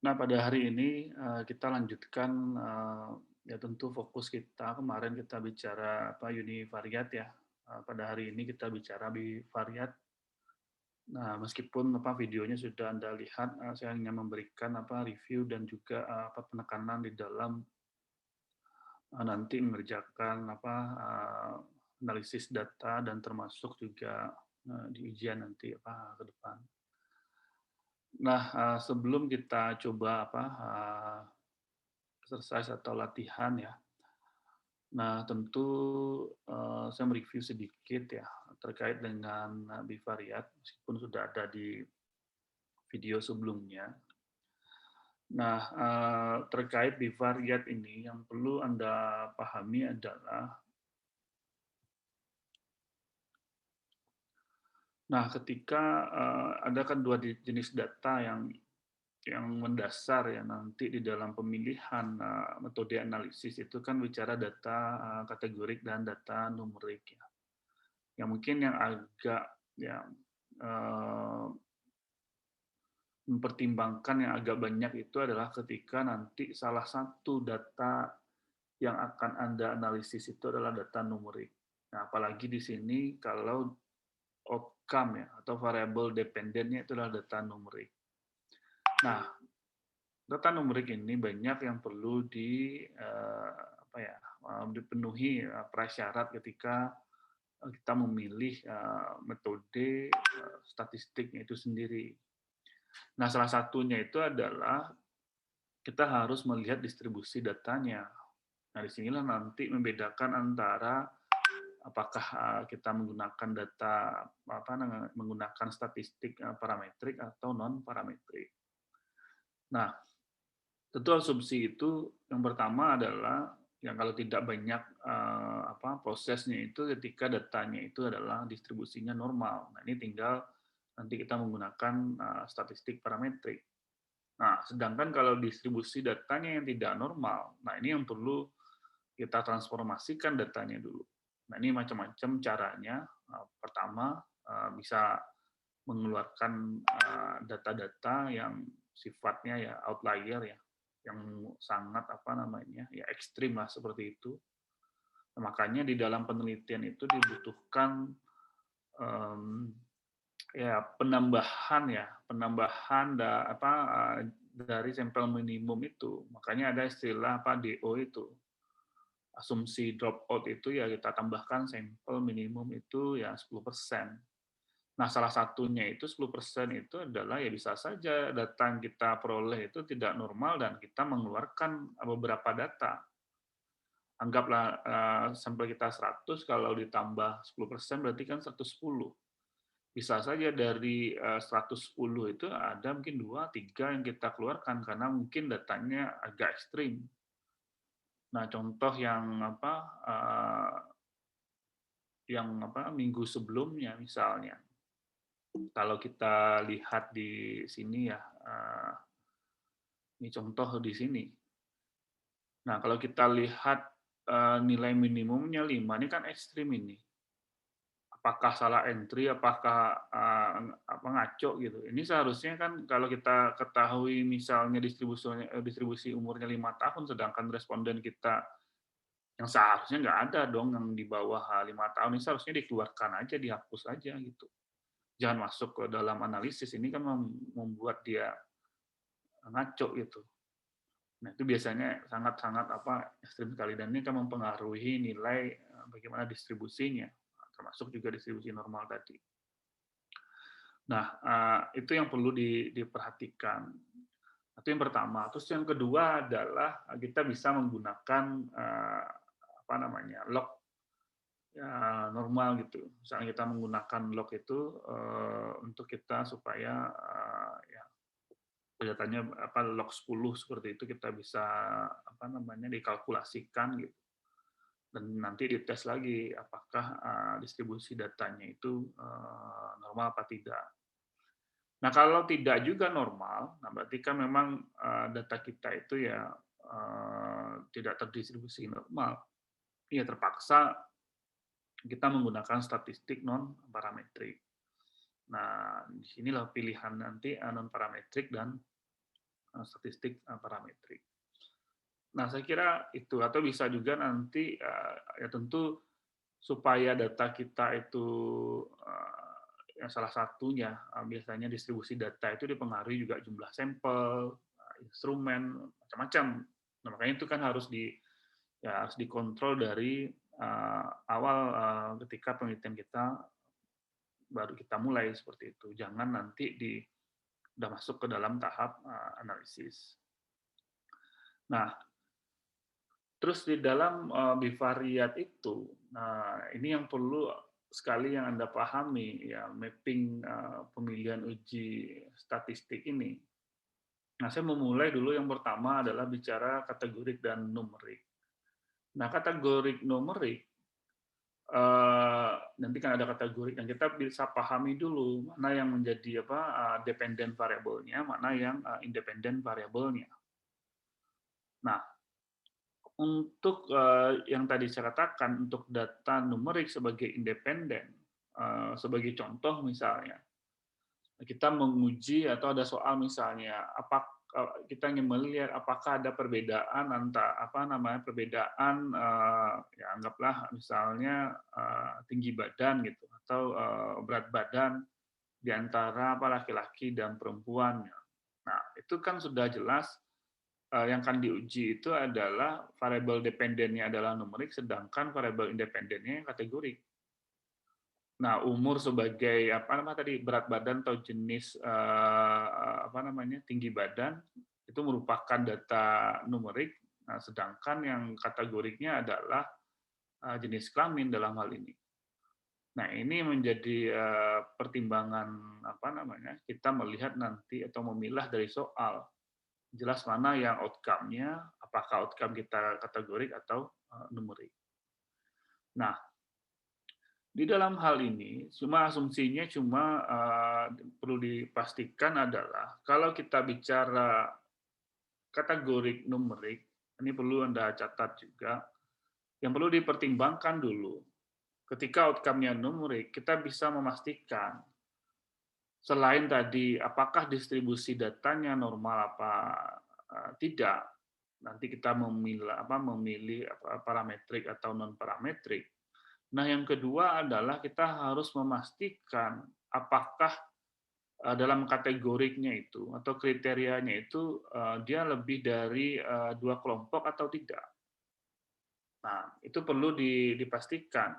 Nah, pada hari ini, kita lanjutkan, ya tentu fokus kita kemarin kita bicara apa, univariat ya, pada hari ini kita bicara bivariat. Nah, meskipun apa, videonya sudah Anda lihat, saya hanya memberikan apa, review dan juga, apa, penekanan di dalam, nanti mengerjakan apa, analisis data dan termasuk juga, di ujian nanti apa, ke depan. Nah, sebelum kita coba apa, exercise atau latihan ya. Nah, tentu, saya mereview sedikit ya, terkait dengan, bivariat, meskipun sudah ada di video sebelumnya. Nah, terkait bivariat ini yang perlu Anda pahami adalah, nah ketika, ada kan 2 jenis data yang mendasar ya nanti di dalam pemilihan, metode analisis itu kan bicara data, kategorik dan data numerik ya. Yang mungkin yang agak ya, eee, mempertimbangkan yang agak banyak itu adalah ketika nanti salah satu data yang akan Anda analisis itu adalah data numerik. Nah, apalagi di sini kalau outcome ya atau variable dependennya itu adalah data numerik. Nah, data numerik ini banyak yang perlu apa ya, dipenuhi, prasyarat ketika, kita memilih, metode, statistiknya itu sendiri. Nah, salah satunya itu adalah kita harus melihat distribusi datanya. Nah, di sinilah nanti membedakan antara apakah kita menggunakan data apa namanya, menggunakan statistik parametrik atau non parametrik. Nah, tentu asumsi itu yang pertama adalah yang kalau tidak banyak apa prosesnya itu ketika datanya itu adalah distribusinya normal. Nah, ini tinggal nanti kita menggunakan statistik parametrik. Nah, sedangkan kalau distribusi datanya yang tidak normal, nah ini yang perlu kita transformasikan datanya dulu. Nah, ini macam-macam caranya. Pertama, bisa mengeluarkan data-data yang sifatnya ya outlier ya, yang sangat apa namanya ya ekstrim lah seperti itu. Nah, makanya di dalam penelitian itu dibutuhkan um, ya penambahan apa dari sampel minimum itu. Makanya ada istilah apa DO itu. Asumsi dropout itu ya kita tambahkan sampel minimum itu ya 10%. Nah, salah satunya itu 10% itu adalah ya bisa saja data yang kita peroleh itu tidak normal dan kita mengeluarkan beberapa data. Anggaplah sampel kita 100 kalau ditambah 10% berarti kan 110. Bisa saja dari 110 itu ada mungkin 2, 3 yang kita keluarkan karena mungkin datanya agak ekstrim. Nah, contoh yang apa minggu sebelumnya misalnya, kalau kita lihat di sini ya, ini contoh di sini. Nah, kalau kita lihat nilai minimumnya 5 ini kan ekstrim ini. Apakah salah entry, apakah apa ngaco gitu. Ini seharusnya kan kalau kita ketahui misalnya distribusi umurnya 5 tahun, sedangkan responden kita yang seharusnya nggak ada dong yang di bawah 5 tahun, ini seharusnya dikeluarkan aja, dihapus aja gitu. Jangan masuk ke dalam analisis, ini kan membuat dia ngaco gitu. Nah, itu biasanya sangat-sangat apa ekstrim sekali dan ini akan mempengaruhi nilai bagaimana distribusinya, termasuk juga distribusi normal tadi. Nah, itu yang perlu diperhatikan. Itu yang pertama. Terus yang kedua adalah kita bisa menggunakan apa namanya log ya, normal gitu. Misalnya kita menggunakan log itu untuk kita supaya ya kelihatannya apa log 10 seperti itu kita bisa apa namanya dikalkulasikan gitu. Dan nanti dites lagi apakah distribusi datanya itu normal apa tidak. Nah, kalau tidak juga normal, nah berarti kan memang data kita itu ya tidak terdistribusi normal. Ya terpaksa kita menggunakan statistik non parametrik. Nah, disinilah pilihan nanti non parametrik dan statistik parametrik. Nah, saya kira itu, atau bisa juga nanti ya tentu supaya data kita itu yang salah satunya biasanya distribusi data itu dipengaruhi juga jumlah sampel, instrumen, macam-macam. Nah, makanya itu kan harus harus dikontrol dari awal ketika penelitian kita baru kita mulai seperti itu. Jangan nanti udah masuk ke dalam tahap analisis. Nah, terus di dalam bivariat itu, nah ini yang perlu sekali yang Anda pahami ya, mapping pemilihan uji statistik ini. Nah, saya memulai dulu yang pertama adalah bicara kategorik dan numerik. Nah, kategorik numerik nanti kan ada kategori yang kita bisa pahami dulu mana yang menjadi dependent variable-nya, mana yang independent variable-nya. Nah, untuk yang tadi saya katakan untuk data numerik sebagai independen, sebagai contoh misalnya, kita menguji atau ada soal misalnya, kita ingin melihat apakah ada perbedaan perbedaan ya anggaplah misalnya tinggi badan gitu atau berat badan di antara laki-laki dan perempuan. Nah, itu kan sudah jelas yang akan diuji itu adalah variabel dependennya adalah numerik, sedangkan variabel independennya kategorik. Nah, umur sebagai berat badan atau jenis tinggi badan itu merupakan data numerik, nah, sedangkan yang kategoriknya adalah jenis kelamin dalam hal ini. Nah, ini menjadi pertimbangan kita melihat nanti atau memilah dari soal jelas mana yang outcome-nya, apakah outcome kita kategorik atau numerik. Nah, di dalam hal ini, asumsinya perlu dipastikan adalah kalau kita bicara kategorik numerik, ini perlu Anda catat juga, yang perlu dipertimbangkan dulu, ketika outcome-nya numerik, kita bisa memastikan selain tadi apakah distribusi datanya normal apa tidak, nanti kita memilih parametrik atau non parametrik. Nah, yang kedua adalah kita harus memastikan apakah dalam kategoriknya itu atau kriterianya itu dia lebih dari 2 kelompok atau tidak. Nah, itu perlu dipastikan.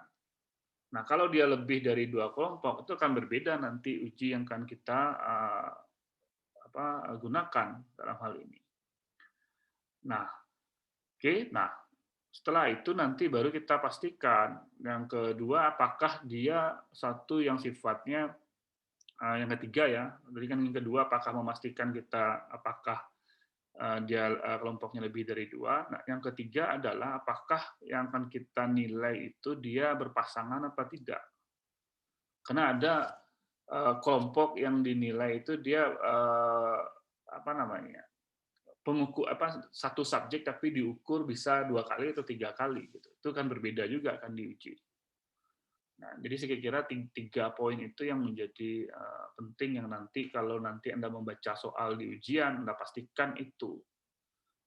Nah, kalau dia lebih dari 2 kelompok, itu akan berbeda nanti uji yang akan kita gunakan dalam hal ini. Nah, oke. Nah, setelah itu nanti baru kita pastikan. Yang kedua, apakah dia satu yang sifatnya, yang ketiga ya, tadi kan yang kedua apakah memastikan kita apakah dia kelompoknya lebih dari 2. Nah, yang ketiga adalah apakah yang akan kita nilai itu dia berpasangan apa tidak. Karena ada kelompok yang dinilai itu dia satu subjek tapi diukur bisa 2 kali atau 3 kali gitu. Itu kan berbeda juga akan diuji. Nah, jadi saya kira 3 poin itu yang menjadi penting yang nanti kalau nanti Anda membaca soal di ujian, Anda pastikan itu.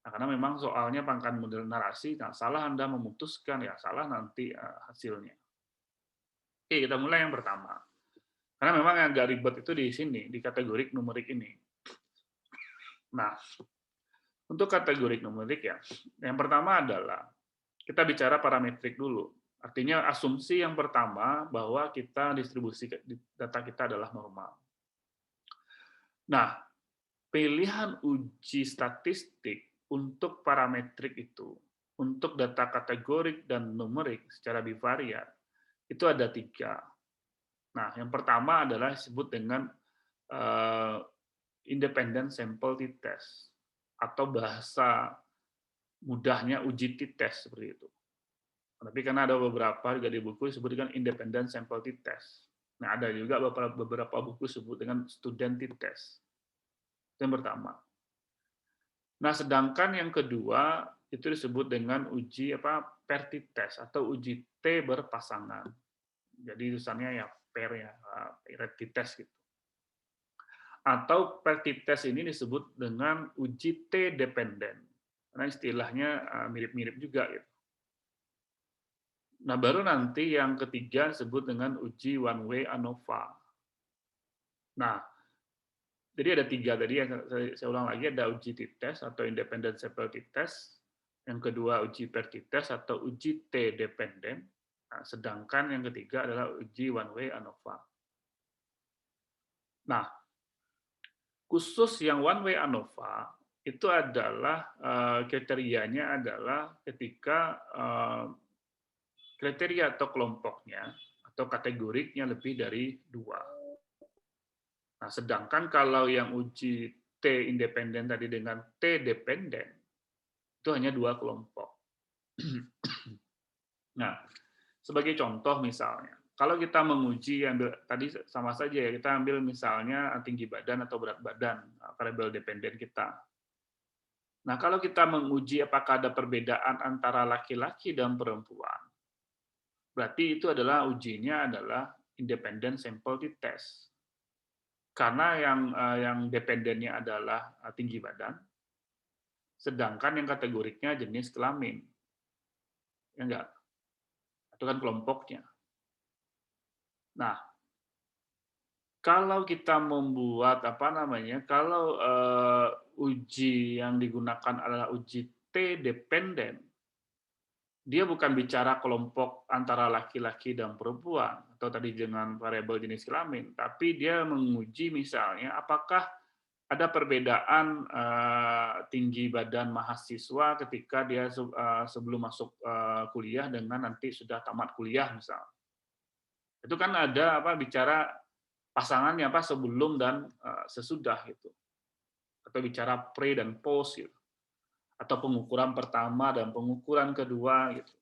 Nah, karena memang soalnya pangkat model narasi, nah salah Anda memutuskan ya salah nanti hasilnya. Oke, kita mulai yang pertama. Karena memang yang agak ribet itu di sini, di kategorik numerik ini. Nah, untuk kategorik numerik ya, yang pertama adalah kita bicara parametrik dulu. Artinya asumsi yang pertama bahwa kita distribusi data kita adalah normal. Nah, pilihan uji statistik untuk parametrik itu, untuk data kategorik dan numerik secara bivariat, itu ada 3. Nah, yang pertama adalah disebut dengan independent sample t-test, atau bahasa mudahnya uji t-test seperti itu. Tapi karena ada beberapa juga di buku disebut dengan independent sample t-test. Nah, ada juga beberapa buku disebut dengan student t-test. Itu yang pertama. Nah, sedangkan yang kedua itu disebut dengan uji pair t-test atau uji T berpasangan. Jadi tulisannya ya pair ya, pair t-test gitu. Atau pretest ini disebut dengan uji T-dependen, karena istilahnya mirip-mirip juga gitu. Nah, baru nanti yang ketiga disebut dengan uji one way ANOVA. Nah, jadi ada tiga tadi yang saya ulang lagi, ada uji t-test atau independent sample t-test, yang kedua uji per-t-test atau uji T-dependen, nah, sedangkan yang ketiga adalah uji one way ANOVA. Nah, khusus yang one way ANOVA itu adalah kriterianya adalah ketika kriteria atau kelompoknya atau kategoriknya lebih dari 2. Nah, sedangkan kalau yang uji T independen tadi dengan T dependen, itu hanya 2 kelompok. Nah, sebagai contoh misalnya, kalau kita menguji yang tadi sama saja ya, kita ambil misalnya tinggi badan atau berat badan, variabel dependen kita. Nah, kalau kita menguji apakah ada perbedaan antara laki-laki dan perempuan, berarti itu adalah ujinya adalah independent sample test. Karena yang dependennya adalah tinggi badan, sedangkan yang kategoriknya jenis kelamin. Ya enggak? Itu kan kelompoknya. Nah, kalau kita membuat kalau uji yang digunakan adalah uji T dependen, dia bukan bicara kelompok antara laki-laki dan perempuan atau tadi dengan variabel jenis kelamin, tapi dia menguji misalnya apakah ada perbedaan tinggi badan mahasiswa ketika dia sebelum masuk kuliah dengan nanti sudah tamat kuliah misalnya. Itu kan ada bicara pasangannya sebelum dan sesudah gitu. Atau bicara pre dan post gitu. Atau pengukuran pertama dan pengukuran kedua gitu.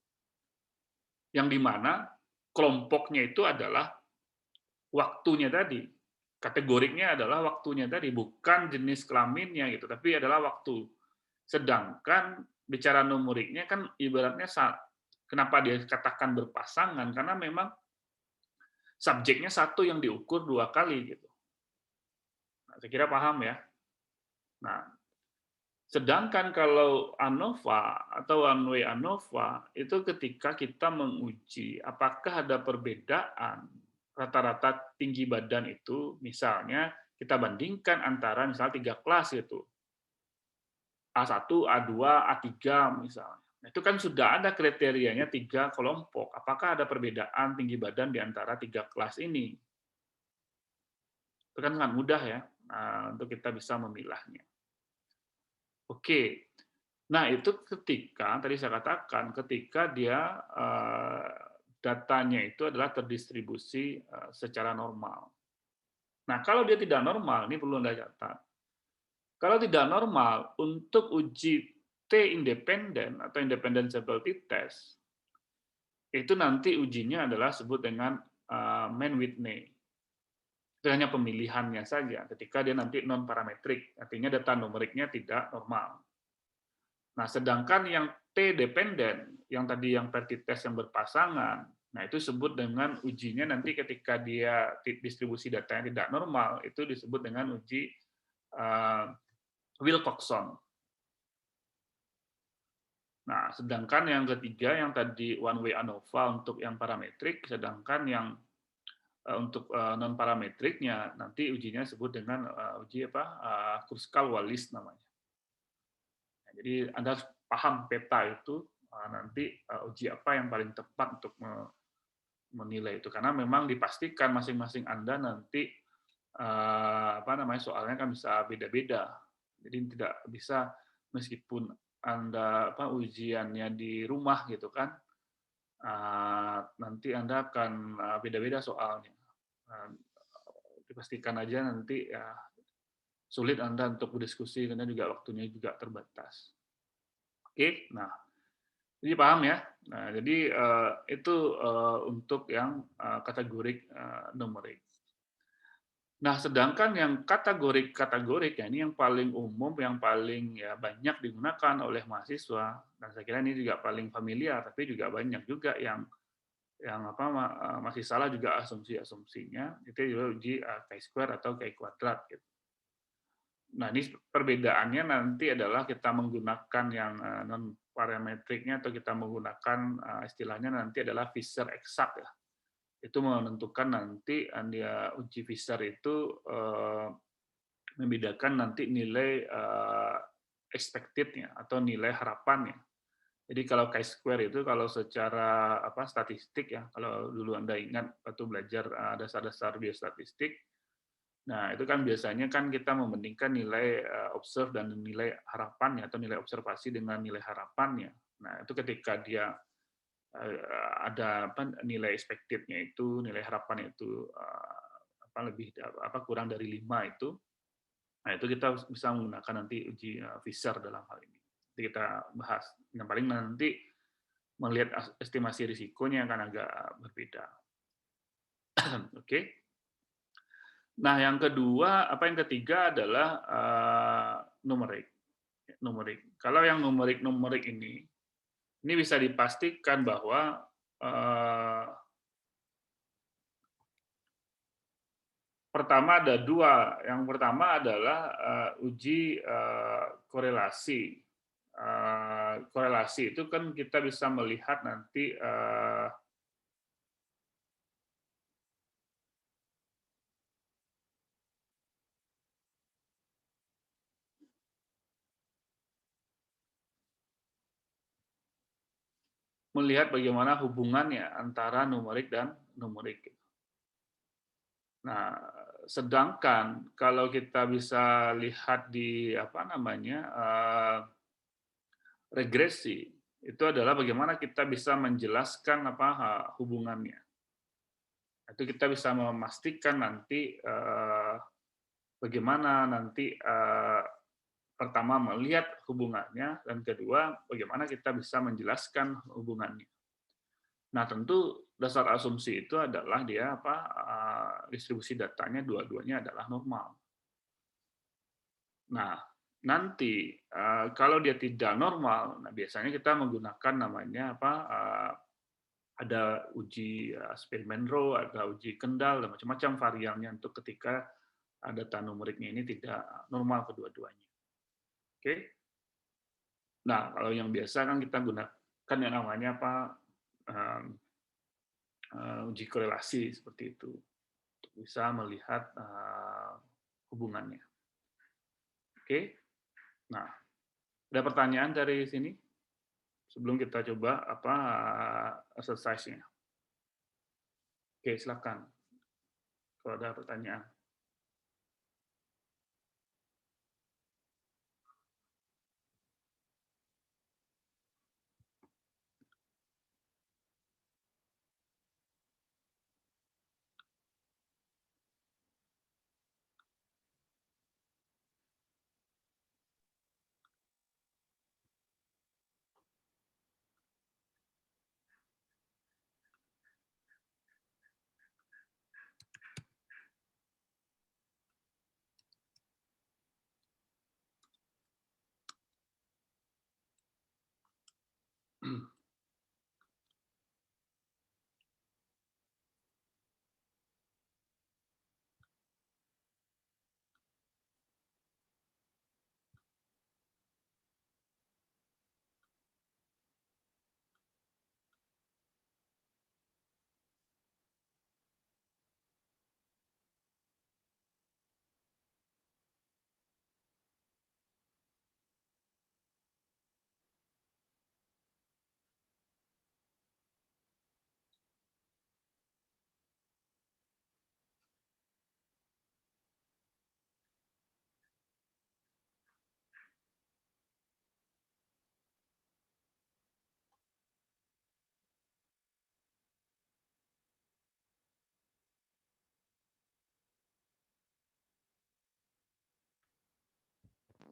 Yang di mana kelompoknya itu adalah waktunya tadi. Kategoriknya adalah waktunya tadi, bukan jenis kelaminnya gitu, tapi adalah waktu. Sedangkan bicara numeriknya kan ibaratnya kenapa dia katakan berpasangan, karena memang subjeknya satu yang diukur 2 kali gitu. Nah, saya kira paham ya. Nah, sedangkan kalau ANOVA atau one way ANOVA itu ketika kita menguji apakah ada perbedaan rata-rata tinggi badan itu, misalnya kita bandingkan antara misalnya 3 kelas gitu. A1, A2, A3 misalnya. Nah, itu kan sudah ada kriterianya 3 kelompok. Apakah ada perbedaan tinggi badan di antara 3 kelas ini? Itu kan sangat mudah ya, untuk kita bisa memilahnya. Oke. Nah, itu ketika tadi saya katakan ketika dia datanya itu adalah terdistribusi secara normal. Nah, kalau dia tidak normal, ini perlu Anda catat. Kalau tidak normal, untuk uji T independen atau independent sample test, itu nanti ujinya adalah sebut dengan Mann-Whitney. Itu hanya pemilihannya saja, ketika dia nanti non-parametrik, artinya data numeriknya tidak normal. Nah, sedangkan yang T-dependen, yang tadi yang test yang berpasangan, nah itu disebut dengan ujinya nanti ketika dia distribusi data yang tidak normal, itu disebut dengan uji Wilcoxon. Nah, sedangkan yang ketiga yang tadi one way ANOVA untuk yang parametrik, sedangkan yang untuk non parametriknya nanti ujinya disebut dengan uji Kruskal-Wallis namanya. Nah, jadi Anda harus paham peta itu nanti uji apa yang paling tepat untuk menilai itu, karena memang dipastikan masing-masing Anda nanti soalnya kan bisa beda-beda. Jadi tidak bisa meskipun Anda ujiannya di rumah gitu kan, nanti Anda akan beda-beda soalnya. Dipastikan aja nanti ya sulit Anda untuk berdiskusi karena juga waktunya juga terbatas. Oke, nah jadi paham ya. Nah, jadi itu untuk yang kategorik numerik. Nah, sedangkan yang kategorik ya ini yang paling umum, yang paling ya banyak digunakan oleh mahasiswa, dan saya kira ini juga paling familiar, tapi juga banyak juga yang masih salah juga asumsi-asumsinya, itu juga uji chi-square atau chi kuadrat gitu. Nah, ini perbedaannya nanti adalah kita menggunakan yang non parametriknya atau kita menggunakan istilahnya nanti adalah Fisher exact ya. Itu menentukan nanti dia uji Fisher itu membedakan nanti nilai expected-nya atau nilai harapannya. Jadi kalau chi-square itu kalau secara statistik ya, kalau dulu Anda ingat waktu belajar dasar-dasar biostatistik, nah itu kan biasanya kan kita membandingkan nilai observe dan nilai harapannya atau nilai observasi dengan nilai harapannya. Nah itu ketika dia ada nilai expected-nya itu, nilai harapan itu lebih kurang dari 5 itu, nah itu kita bisa menggunakan nanti uji Fisher dalam hal ini. Nanti kita bahas. Yang paling nanti melihat estimasi risikonya akan agak berbeda. Oke. Nah, yang ketiga adalah numerik. Numerik. Kalau yang numerik ini bisa dipastikan bahwa pertama ada dua. Yang pertama adalah uji korelasi. Korelasi itu kan kita bisa melihat nanti melihat bagaimana hubungannya antara numerik dan numerik. Nah, sedangkan kalau kita bisa lihat di regresi, itu adalah bagaimana kita bisa menjelaskan hubungannya. Itu kita bisa memastikan nanti bagaimana nanti pertama melihat hubungannya, dan kedua bagaimana kita bisa menjelaskan hubungannya. Nah, tentu dasar asumsi itu adalah dia distribusi datanya dua-duanya adalah normal. Nah, nanti kalau dia tidak normal, nah biasanya kita menggunakan namanya ada uji Spearman Rho, ada uji Kendall, dan macam-macam variannya untuk ketika data numeriknya ini tidak normal kedua-duanya. Oke. Nah, kalau yang biasa kan kita gunakan yang namanya uji korelasi seperti itu untuk bisa melihat hubungannya. Oke. Nah, ada pertanyaan dari sini sebelum kita coba exercise-nya. Oke, silakan. Kalau ada pertanyaan.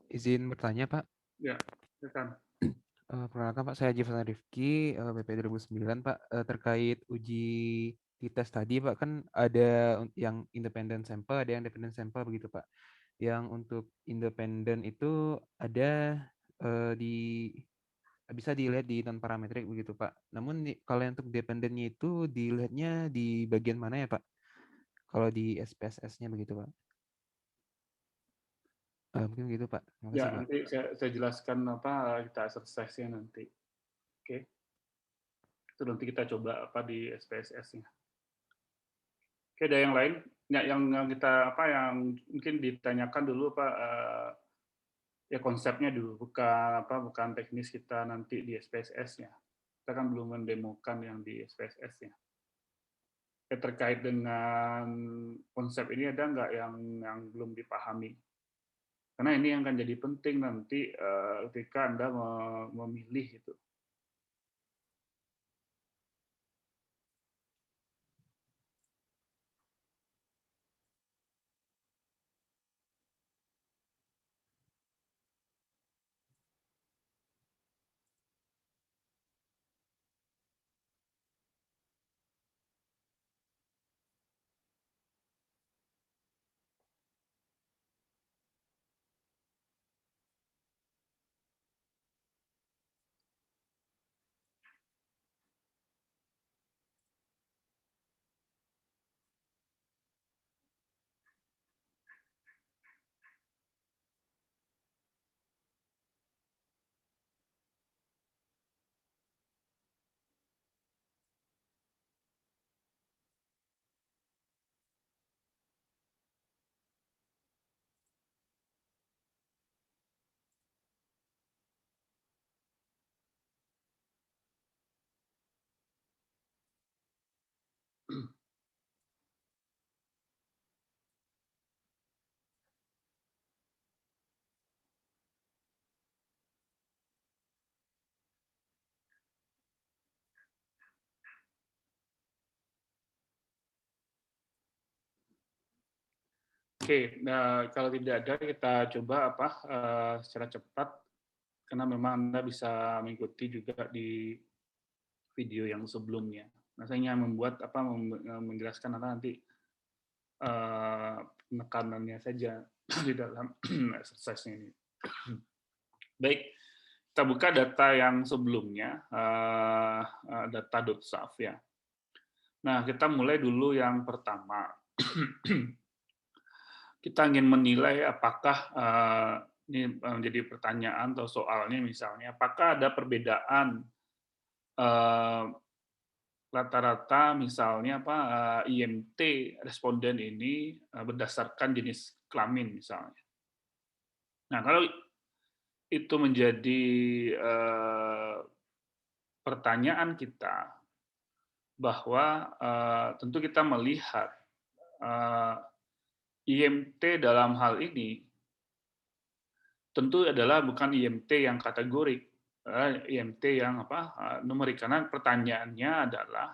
Izin bertanya, Pak. Ya, silakan. Perkenalkan, Pak, saya Jefferson Rifki, BP 2009, Pak. Terkait uji tes tadi, Pak, kan ada yang independent sampel, ada yang dependent sampel begitu, Pak. Yang untuk independent itu ada di bisa dilihat di non parametrik begitu, Pak. Namun kalau yang untuk dependentnya itu dilihatnya di bagian mana ya, Pak? Kalau di SPSS-nya begitu, Pak. Mungkin gitu, Pak. Ya, Makasih, Pak. nanti saya jelaskan apa kita exercise-nya nanti. Oke, itu nanti kita coba apa di SPSS-nya. Oke, ada yang lain? Ya, yang kita apa yang mungkin ditanyakan dulu Pak, ya konsepnya dulu, bukan teknis kita nanti di SPSS-nya. Kita kan belum mendemokan yang di SPSS-nya. Terkait dengan konsep ini ada nggak yang belum dipahami? Karena ini yang akan jadi penting nanti ketika Anda memilih itu. Oke, nah kalau tidak ada kita coba secara cepat karena memang Anda bisa mengikuti juga di video yang sebelumnya. Nah, saya hanya menjelaskan nanti penekanannya saja di dalam exercise ini. Baik, kita buka data yang sebelumnya, data.saf ya. Nah, kita mulai dulu yang pertama. Kita ingin menilai apakah ini menjadi pertanyaan atau soalnya misalnya, apakah ada perbedaan rata-rata misalnya IMT responden ini berdasarkan jenis kelamin misalnya. Nah, kalau itu menjadi pertanyaan kita, bahwa tentu kita melihat IMT dalam hal ini tentu adalah bukan IMT yang kategorik, IMT yang numerik. Karena pertanyaannya adalah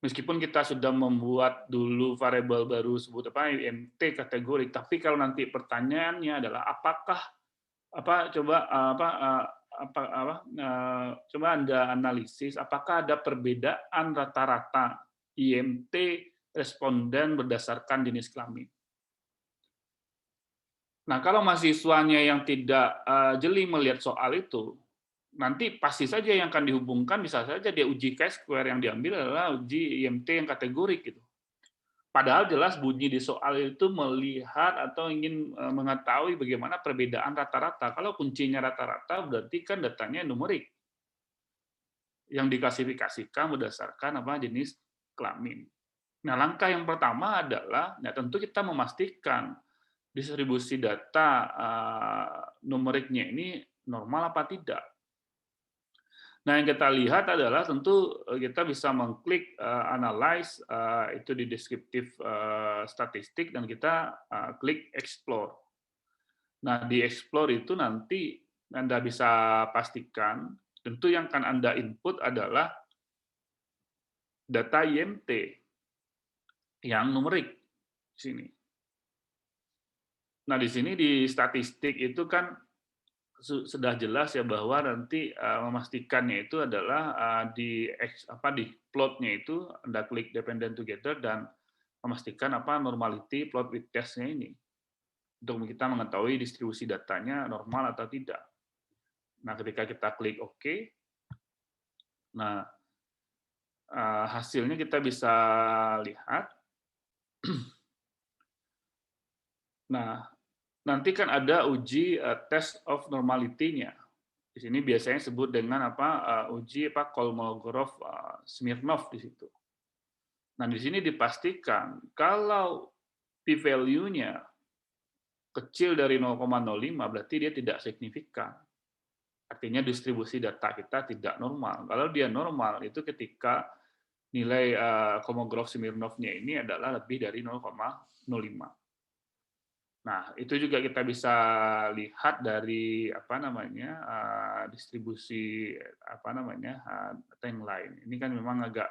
meskipun kita sudah membuat dulu variabel baru sebut IMT kategorik, tapi kalau nanti pertanyaannya adalah apakah coba Anda analisis apakah ada perbedaan rata-rata IMT responden berdasarkan jenis kelamin. Nah, kalau mahasiswanya yang tidak jeli melihat soal itu, nanti pasti saja yang akan dihubungkan bisa saja dia uji chi-square yang diambil adalah uji IMT yang kategorik gitu. Padahal jelas bunyi di soal itu melihat atau ingin mengetahui bagaimana perbedaan rata-rata. Kalau kuncinya rata-rata berarti kan datanya numerik yang diklasifikasikan berdasarkan jenis kelamin. Nah, langkah yang pertama adalah tentu kita memastikan distribusi data numeriknya ini normal apa tidak. Nah, yang kita lihat adalah tentu kita bisa mengklik analyze itu di deskriptif statistik dan kita klik explore. Nah, di explore itu nanti Anda bisa pastikan tentu yang akan Anda input adalah data IMT yang numerik di sini. Nah, di sini di statistik itu kan sudah jelas ya bahwa nanti memastikannya itu adalah di plotnya itu Anda klik dependent together dan memastikan normality plot with test-nya ini untuk kita mengetahui distribusi datanya normal atau tidak. Nah, ketika kita klik OK, nah hasilnya kita bisa lihat. Nah, nanti kan ada uji test of normality-nya. Di sini biasanya sebut dengan uji Kolmogorov Smirnov di situ. Nah, di sini dipastikan kalau p-value-nya kecil dari 0,05 berarti dia tidak signifikan. Artinya distribusi data kita tidak normal. Kalau dia normal itu ketika nilai Kolmogorov-Smirnov-nya ini adalah lebih dari 0,05. Nah, itu juga kita bisa lihat dari distribusi data yang lain. Ini kan memang agak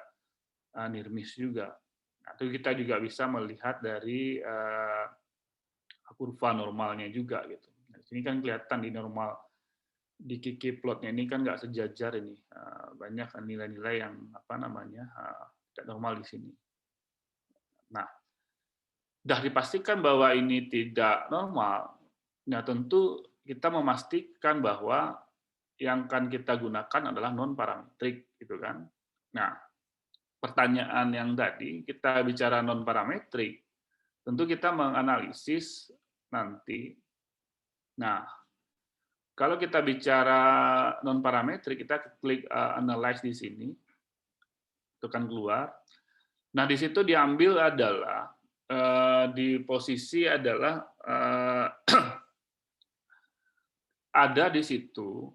nirmis juga. Nah, itu kita juga bisa melihat dari kurva normalnya juga gitu. Nah, di sini kan kelihatan di normal di Kiki plotnya ini kan nggak sejajar ini, banyak nilai-nilai yang tidak normal di sini. Nah, sudah dipastikan bahwa ini tidak normal. Nah, tentu kita memastikan bahwa yang akan kita gunakan adalah non parametrik, gitu kan. Nah, pertanyaan yang tadi kita bicara non parametrik, tentu kita menganalisis nanti. Nah, kalau kita bicara non parametrik, kita klik analyze di sini, tekan keluar. Nah, di situ diambil adalah di posisi adalah ada di situ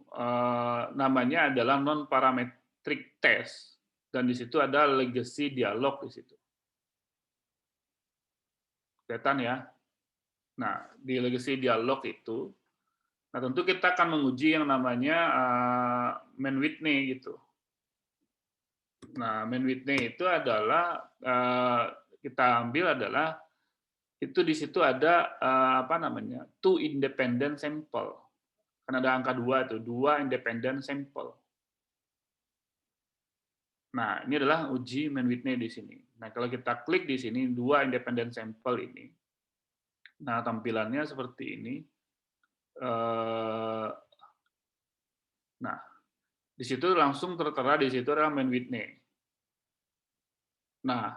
namanya adalah non parametric test dan di situ ada legacy dialog di situ. Kelihatan ya. Nah, di legacy dialog itu, nah tentu kita akan menguji yang namanya Mann-Whitney gitu. Nah, Mann-Whitney itu adalah kita ambil adalah itu di situ ada two independent sample. Kan ada angka 2 itu, 2 independent sample. Nah, ini adalah uji Mann-Whitney di sini. Nah, kalau kita klik di sini 2 independent sample ini. Nah, tampilannya seperti ini. Nah, di situ langsung tertera di situ adalah Mann-Whitney. Nah,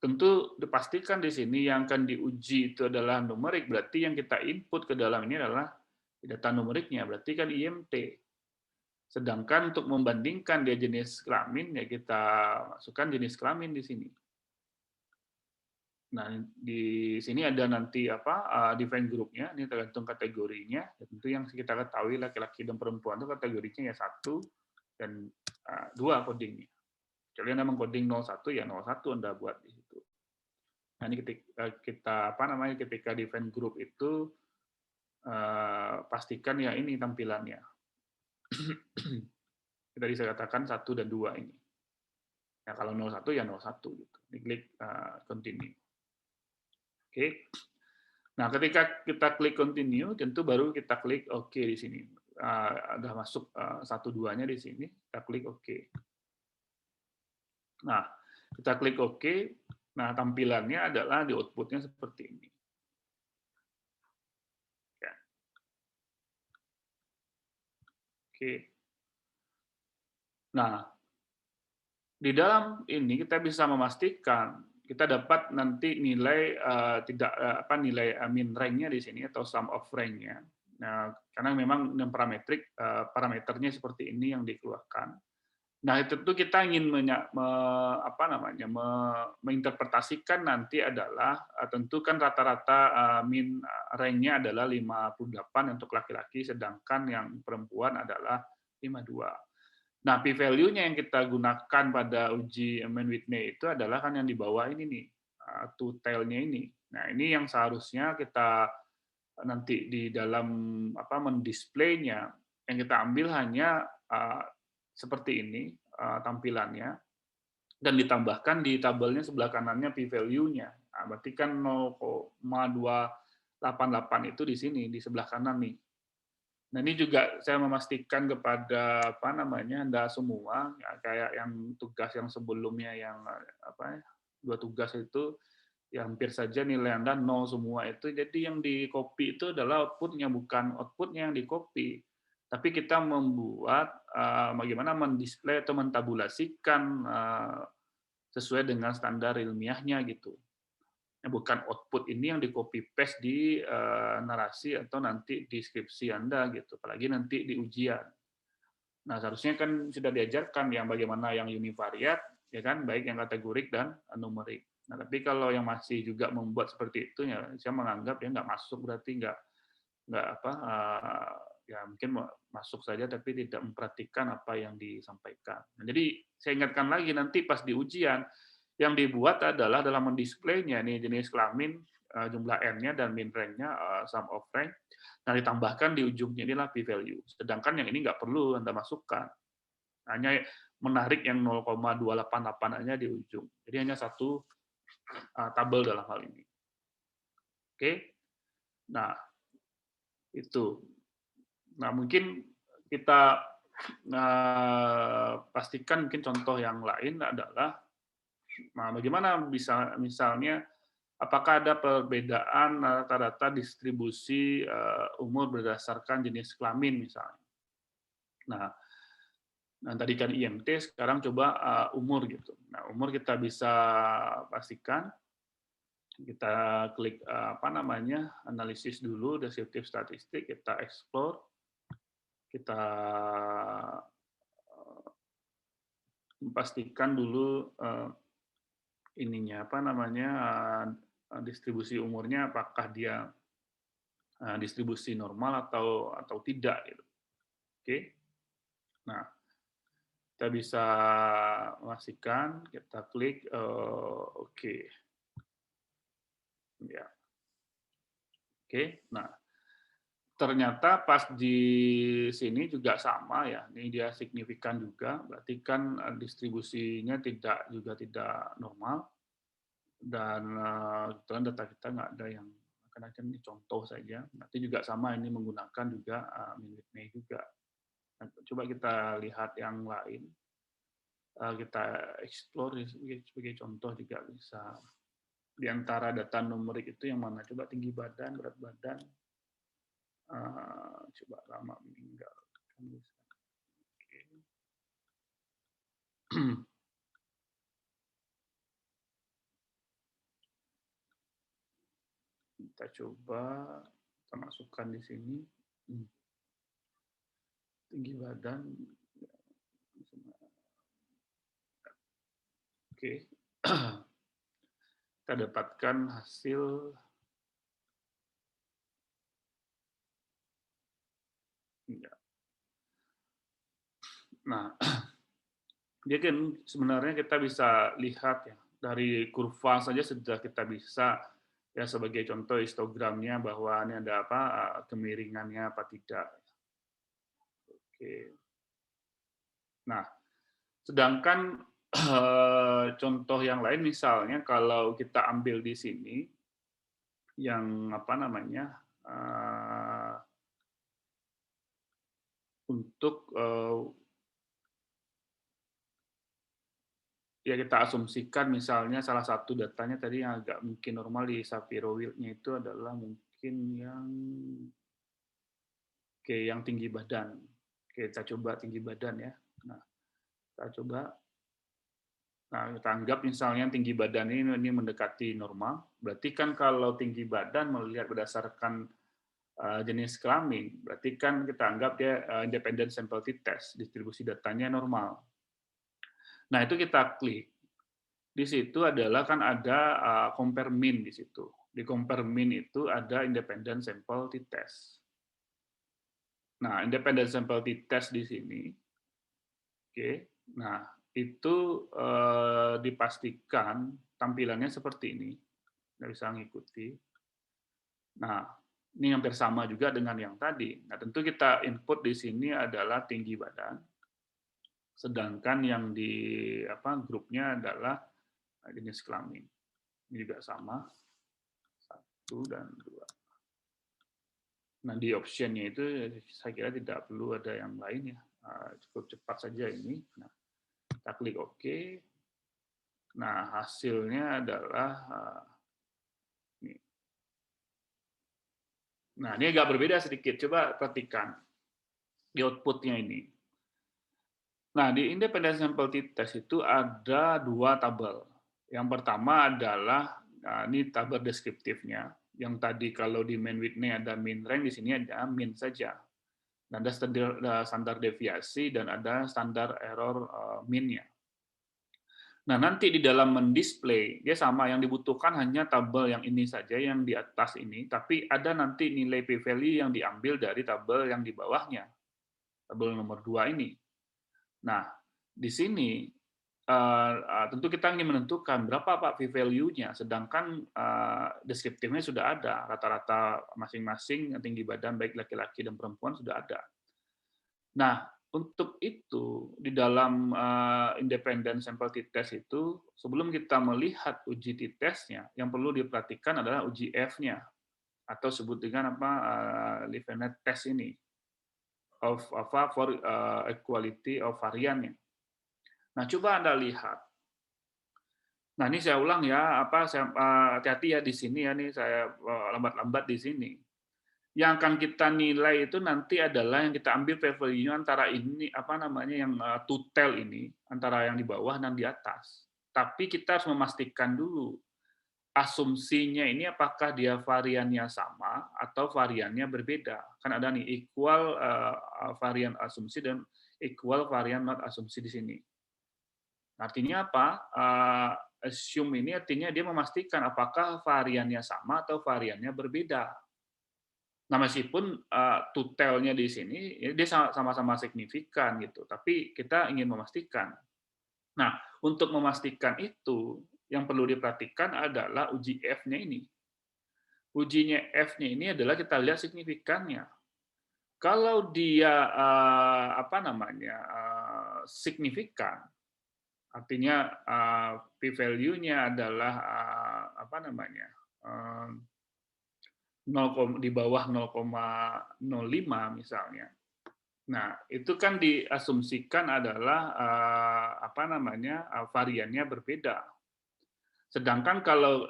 tentu dipastikan di sini yang akan diuji itu adalah numerik, berarti yang kita input ke dalam ini adalah data numeriknya, berarti kan IMT. Sedangkan untuk membandingkan dia jenis kelamin, ya kita masukkan jenis kelamin di sini. Nah, di sini ada nanti define group-nya, ini tergantung kategorinya. Tentu yang kita ketahui laki-laki dan perempuan itu kategorinya ya 1 dan 2 codingnya. Kalian memang coding 01 ya 01 Anda buat di situ. Nah, ini ketika define group itu pastikan ya ini tampilannya. Kita bisa katakan 1 dan 2 ini. Nah, kalau 01 ya 01 gitu. Diklik continue. Oke. Nah, ketika kita klik continue, tentu baru kita klik OK di sini. Ada masuk 1-2-nya di sini, kita klik OK. Nah, kita klik OK. Nah, tampilannya adalah di output-nya seperti ini. Ya. Oke. Nah, di dalam ini kita bisa memastikan kita dapat nanti nilai nilai min rank-nya di sini atau sum of rank-nya. Nah, karena memang parameternya seperti ini yang dikeluarkan. Nah, tentu kita ingin menginterpretasikan nanti adalah tentu kan rata-rata min rank-nya adalah 58 untuk laki-laki, sedangkan yang perempuan adalah 52. Nah, p-value-nya yang kita gunakan pada uji Mann-Whitney itu adalah kan yang di bawah ini nih, two-tail-nya ini. Nah, ini yang seharusnya kita nanti di dalam mendisplay-nya, yang kita ambil hanya seperti ini tampilannya, dan ditambahkan di tabelnya sebelah kanannya p-value-nya. Nah, berarti kan 0,288 itu di sini, di sebelah kanan nih. Nah, ini juga saya memastikan kepada Anda semua, ya, kayak yang tugas yang sebelumnya yang 2 tugas itu ya hampir saja nilai Anda 0 semua itu. Jadi yang di copy itu adalah output-nya, bukan output-nya yang di copy. Tapi kita membuat bagaimana mendisplay atau mentabulasikan sesuai dengan standar ilmiahnya gitu. bukan output ini yang di copy paste di narasi atau nanti di skripsi Anda gitu, apalagi nanti di ujian. Nah, seharusnya kan sudah diajarkan yang bagaimana yang univariat, ya kan, baik yang kategorik dan numerik. Nah, tapi kalau yang masih juga membuat seperti itu, ya saya menganggap ya nggak masuk, berarti nggak apa, ya mungkin masuk saja tapi tidak memperhatikan apa yang disampaikan. Nah, jadi saya ingatkan lagi nanti pas di ujian, yang dibuat adalah dalam mendisplaynya nih jenis kelamin, jumlah n-nya dan min rank-nya, sum of rank. Nah, ditambahkan di ujungnya inilah p-value. Sedangkan yang ini nggak perlu Anda masukkan. Hanya menarik yang 0,288 aja di ujung. Jadi hanya satu tabel dalam hal ini. Oke? Nah, itu. Nah, mungkin kita pastikan mungkin contoh yang lain adalah bagaimana bisa misalnya apakah ada perbedaan rata-rata distribusi umur berdasarkan jenis kelamin misalnya. Nah, tadi kan IMT, sekarang coba umur gitu. Nah, umur kita bisa pastikan, kita klik analisis dulu, deskriptif statistik, kita explore, kita pastikan dulu distribusi umurnya apakah dia distribusi normal atau tidak gitu. Oke. Nah, kita bisa memastikan, kita klik oke. Ya. Oke. Nah, ternyata pas di sini juga sama ya. Ini dia signifikan juga, berarti kan distribusinya juga tidak normal. Dan kebetulan data kita nggak ada yang karena ini contoh saja. Nanti juga sama ini menggunakan juga Minute juga. Nah, coba kita lihat yang lain. Kita explore sebagai contoh juga bisa. Di antara data numerik itu yang mana? Coba tinggi badan, berat badan. Coba lama meninggal. Kita coba kita masukkan di sini. Tinggi badan. Oke. Kita dapatkan hasil Nah, dia kan sebenarnya kita bisa lihat ya dari kurva saja sudah kita bisa ya sebagai contoh histogramnya bahwa ini ada apa kemiringannya apa tidak. Oke. Nah, sedangkan contoh yang lain misalnya kalau kita ambil di sini yang untuk ya kita asumsikan misalnya salah satu datanya tadi yang agak mungkin normal di Shapiro-Wilk-nya itu adalah mungkin yang tinggi badan. Oke, kita coba tinggi badan ya. Nah, kita coba. Nah, kita anggap misalnya tinggi badan ini mendekati normal. Berarti kan kalau tinggi badan melihat berdasarkan jenis kelamin, berarti kan kita anggap dia independent sample t-test, distribusi datanya normal. Nah, itu kita klik. Di situ adalah kan ada compare mean di situ. Di compare mean itu ada independent sample t-test. Nah, independent sample t-test di sini. Oke. Nah, itu dipastikan tampilannya seperti ini. Nggak bisa mengikuti. Nah, ini hampir sama juga dengan yang tadi. Nah, tentu kita input di sini adalah tinggi badan. Sedangkan yang di grupnya adalah jenis kelamin. Ini juga sama. 1 dan 2. Nah, di option-nya itu saya kira tidak perlu ada yang lain ya. Cukup cepat saja ini. Nah, kita klik OK. Nah, hasilnya adalah ini. Nah, ini agak berbeda sedikit. Coba perhatikan di output-nya ini. Nah, di independent sample t-test itu ada 2 tabel. Yang pertama adalah Nah, ini tabel deskriptifnya. Yang tadi kalau di mean Whitney ada mean rank, di sini ada mean saja. Dan ada standar deviasi dan ada standar error mean-nya. Nah, nanti di dalam mendisplay, dia sama, yang dibutuhkan hanya tabel yang ini saja, yang di atas ini, tapi ada nanti nilai p-value yang diambil dari tabel yang di bawahnya, tabel nomor 2 ini. Nah, di sini tentu kita ingin menentukan berapa Pak p-value-nya, sedangkan deskriptifnya sudah ada, rata-rata masing-masing tinggi badan baik laki-laki dan perempuan sudah ada. Nah, untuk itu di dalam independent sample t-test itu, sebelum kita melihat uji t-testnya, yang perlu diperhatikan adalah uji F-nya, atau sebut dengan apa Levene test ini, of apa for equality of varian-nya. Nah, coba Anda lihat. Nah, ini saya ulang ya, saya hati-hati ya di sini ya, nih saya lambat-lambat di sini. Yang akan kita nilai itu nanti adalah yang kita ambil p-value-nya antara ini apa namanya yang to tell ini, antara yang di bawah dan di atas. Tapi kita harus memastikan dulu asumsinya ini apakah dia variannya sama atau variannya berbeda. Kan ada nih equal varian asumsi dan equal varian not asumsi di sini. Artinya apa? Assume ini artinya dia memastikan apakah variannya sama atau variannya berbeda. Nah, meskipun tutelnya di sini dia sama-sama signifikan gitu, tapi kita ingin memastikan. Nah, untuk memastikan itu yang perlu diperhatikan adalah uji F-nya ini. Ujinya F-nya ini adalah kita lihat signifikannya. Kalau dia apa namanya signifikan, artinya p-value-nya adalah apa namanya 0, di bawah 0,05 misalnya. Nah, itu kan diasumsikan adalah apa namanya variannya berbeda. Sedangkan kalau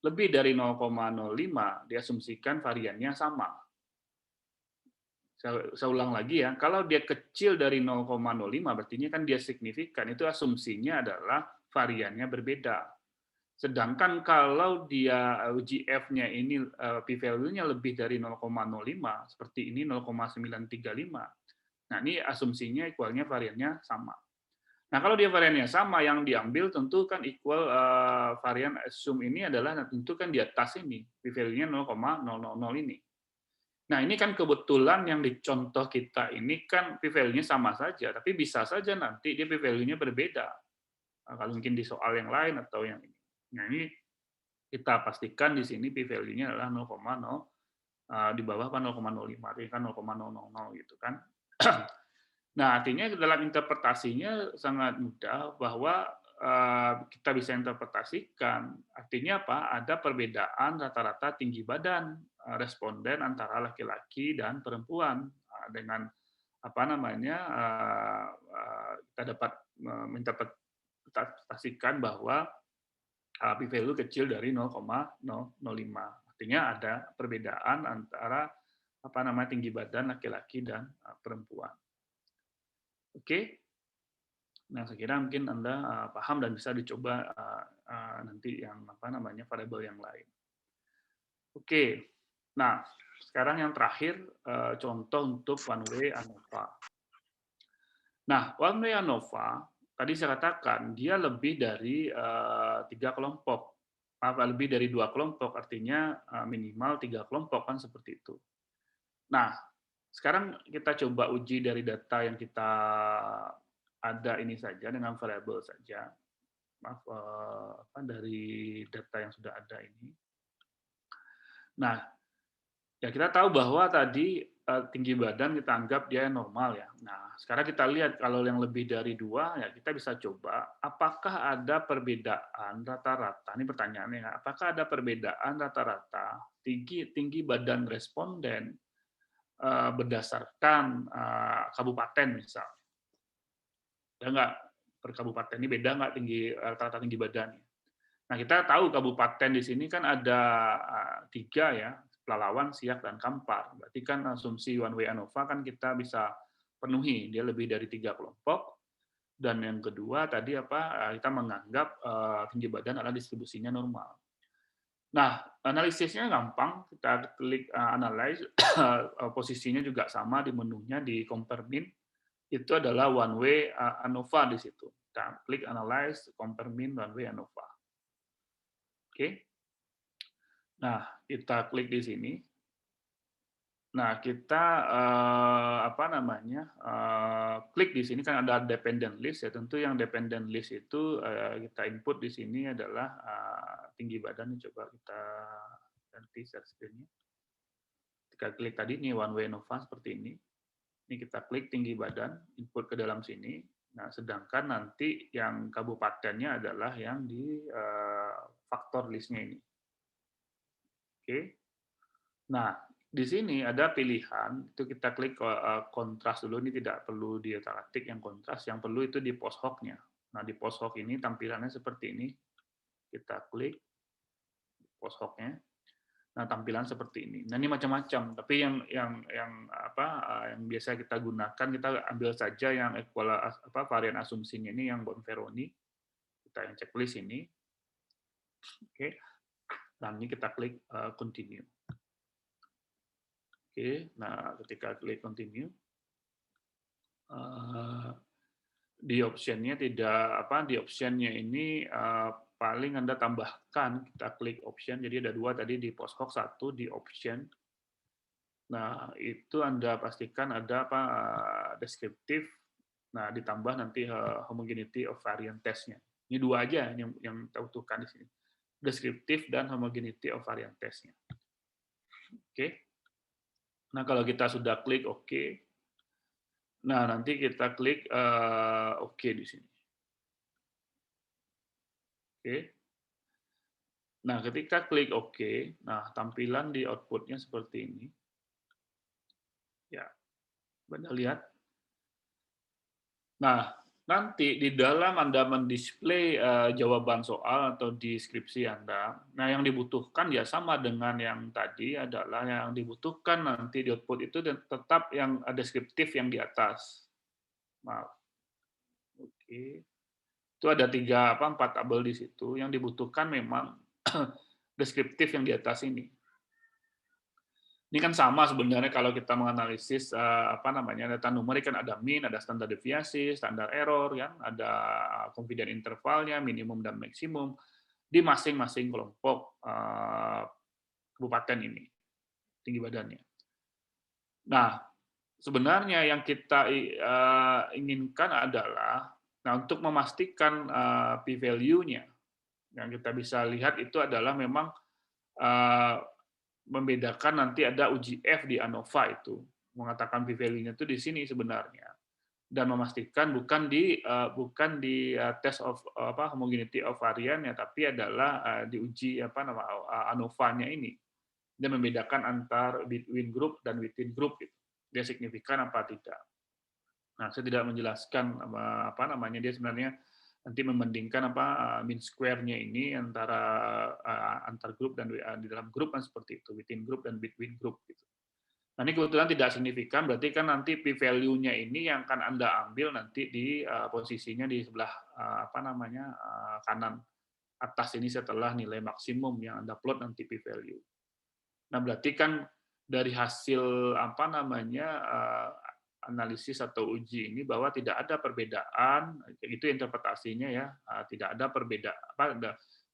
lebih dari 0,05 diasumsikan variannya sama. Saya ulang lagi ya, kalau dia kecil dari 0,05 berarti kan dia signifikan, itu asumsinya adalah variannya berbeda. Sedangkan kalau dia uji F-nya ini p-value-nya lebih dari 0,05, seperti ini 0,935. Nah, ini asumsinya equalnya variannya sama. Nah, kalau dia variannya sama, yang diambil tentu kan equal varian assume ini adalah tentu kan di atas ini, p-value-nya 0,000 ini. Nah, ini kan kebetulan yang di contoh kita ini kan p-value-nya sama saja, tapi bisa saja nanti dia p-value-nya berbeda. Kalau mungkin di soal yang lain atau yang ini. Nah, ini kita pastikan di sini p-value-nya adalah 0,0 di bawah kan 0,05, artinya kan 0,000 gitu kan. Nah, artinya dalam interpretasinya sangat mudah bahwa kita bisa interpretasikan, artinya apa? Ada perbedaan rata-rata tinggi badan responden antara laki-laki dan perempuan dengan apa namanya kita dapat menginterpretasikan bahwa p-value kecil dari 0,005. Artinya ada perbedaan antara apa namanya tinggi badan laki-laki dan perempuan. Oke. Nah, saya kira mungkin Anda paham dan bisa dicoba nanti yang apa namanya variabel yang lain. Oke. Nah, sekarang yang terakhir contoh untuk one way ANOVA. Nah, one way ANOVA tadi saya katakan dia lebih dari 3 kelompok. Lebih dari 2 kelompok, artinya minimal 3 kelompok kan seperti itu. Nah, sekarang kita coba uji dari data yang kita ada ini saja dengan variabel saja. Maaf, dari data yang sudah ada ini. Nah, ya kita tahu bahwa tadi tinggi badan kita anggap dia normal ya. Nah, sekarang kita lihat kalau yang lebih dari 2, ya kita bisa coba apakah ada perbedaan rata-rata, ini pertanyaannya, apakah ada perbedaan rata-rata tinggi badan responden berdasarkan kabupaten misal. Ya nggak, per kabupaten ini beda nggak rata-rata tinggi badannya. Nah, kita tahu kabupaten di sini kan ada 3 ya, Pelalawan, Siak, dan Kampar. Berarti kan asumsi one way ANOVA kan kita bisa penuhi, dia lebih dari 3 kelompok. Dan yang kedua tadi kita menganggap tinggi badan adalah distribusinya normal. Nah, analisisnya gampang, kita klik analyze, posisinya juga sama di menunya di compare min, itu adalah one way ANOVA di situ. Kita klik analyze, compare min, one way ANOVA. Oke. Nah, kita klik di sini. Nah, kita klik di sini kan ada dependent list ya. Tentu yang dependent list itu kita input di sini adalah tinggi badan. Coba kita ganti share screen-nya. Kita klik tadi ini one way ANOVA seperti ini. Ini kita klik tinggi badan, input ke dalam sini. Nah, sedangkan nanti yang kabupatennya adalah yang di faktor listnya ini. Oke. Nah, di sini ada pilihan, itu kita klik kontras dulu, ini tidak perlu diotak-atik yang kontras, yang perlu itu di post hoc-nya. Nah, di post hoc ini tampilannya seperti ini. Kita klik post hoc-nya. Nah, tampilan seperti ini. Nah, ini macam-macam, tapi yang biasa kita gunakan, kita ambil saja yang varian asumsinya ini yang Bonferroni. Kita yang checklist ini. Oke. Dan ini kita klik continue. Oke, nah ketika klik continue, di optionnya di optionnya ini paling Anda tambahkan, kita klik option, jadi ada 2 tadi di post hoc, 1 di option. Nah, itu Anda pastikan ada deskriptif, nah ditambah nanti homogeneity of variant test-nya. Ini 2 aja yang kita butuhkan di sini. Deskriptif dan homogeneity of variant test-nya. Oke. Nah, kalau kita sudah klik OK, nah nanti kita klik OK di sini. Oke. Nah, ketika klik OK, nah tampilan di output-nya seperti ini. Ya, Anda lihat. Nah, nanti di dalam Anda mendisplay jawaban soal atau deskripsi Anda, nah yang dibutuhkan ya sama dengan yang tadi adalah yang dibutuhkan nanti di output itu tetap yang deskriptif yang di atas. Maaf. Oke. Itu ada 4 tabel di situ, yang dibutuhkan memang deskriptif yang di atas ini. Ini kan sama sebenarnya kalau kita menganalisis data numerik, kan ada mean, ada standar deviasi, standar error, ya, ada confidence intervalnya, minimum dan maksimum di masing-masing kelompok kabupaten ini, tinggi badannya. Nah, sebenarnya yang kita inginkan adalah, nah untuk memastikan p-value-nya, yang kita bisa lihat itu adalah memang membedakan nanti ada uji F di ANOVA itu, mengatakan p-value-nya itu di sini sebenarnya, dan memastikan bukan di test of homogeneity of varian ya, tapi adalah diuji ANOVA-nya ini, dia membedakan antar between group dan within group gitu. Dia signifikan apa tidak. Nah, saya tidak menjelaskan dia sebenarnya nanti membandingkan mean square-nya ini antara antar grup dan di dalam grup kan seperti itu, within group dan between group gitu. Nah, ini kebetulan tidak signifikan, berarti kan nanti p-value-nya ini yang akan Anda ambil nanti di posisinya di sebelah kanan atas ini setelah nilai maksimum yang Anda plot nanti p-value. Nah, berarti kan dari hasil analisis atau uji ini bahwa tidak ada perbedaan, itu interpretasinya ya, tidak ada perbedaan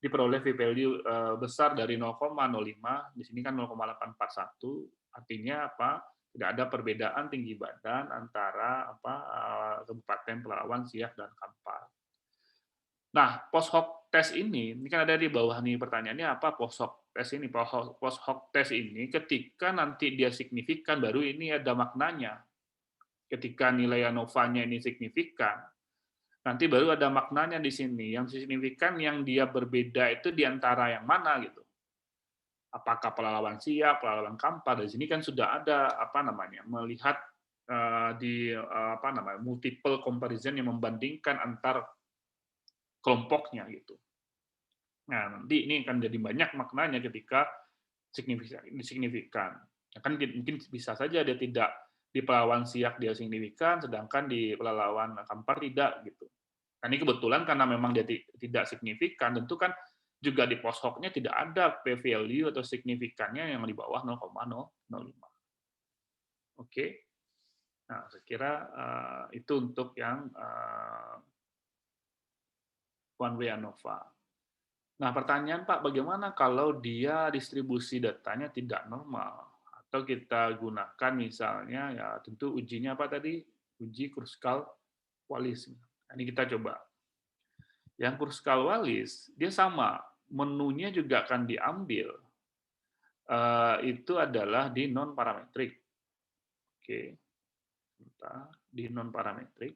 diperoleh p-value besar dari 0,05, di sini kan 0,841, artinya apa? Tidak ada perbedaan tinggi badan antara Kabupaten Pelalawan, Siak, dan Kampar. Nah, post hoc test ini kan ada di bawah nih pertanyaannya, apa post hoc test ini? Post hoc test ini ketika nanti dia signifikan, baru ini ada maknanya. Ketika nilai ANOVA-nya ini signifikan, nanti baru ada maknanya di sini. Yang signifikan yang dia berbeda itu di antara yang mana gitu. Apakah Pelalawan Siak, Pelalawan Kampar, di sini kan sudah ada melihat multiple comparison yang membandingkan antar kelompoknya gitu. Nah, nanti ini akan jadi banyak maknanya ketika signifikan. Kan mungkin bisa saja dia tidak di Pelalawan Siak dia signifikan, sedangkan di Pelalawan Kampar tidak gitu. Nah, ini kebetulan karena memang dia tidak signifikan, tentu kan juga di post hoc-nya tidak ada p-value atau signifikannya yang di bawah 0,005. Oke. Nah, saya kira itu untuk yang one way ANOVA. Nah, pertanyaan Pak, bagaimana kalau dia distribusi datanya tidak normal? Atau kita gunakan misalnya, ya tentu ujinya apa tadi? Uji Kruskal-Wallis. Nah, ini kita coba. Yang Kruskal-Wallis, dia sama. Menunya juga akan diambil. Itu adalah di non-parametrik. Oke. Di non-parametrik.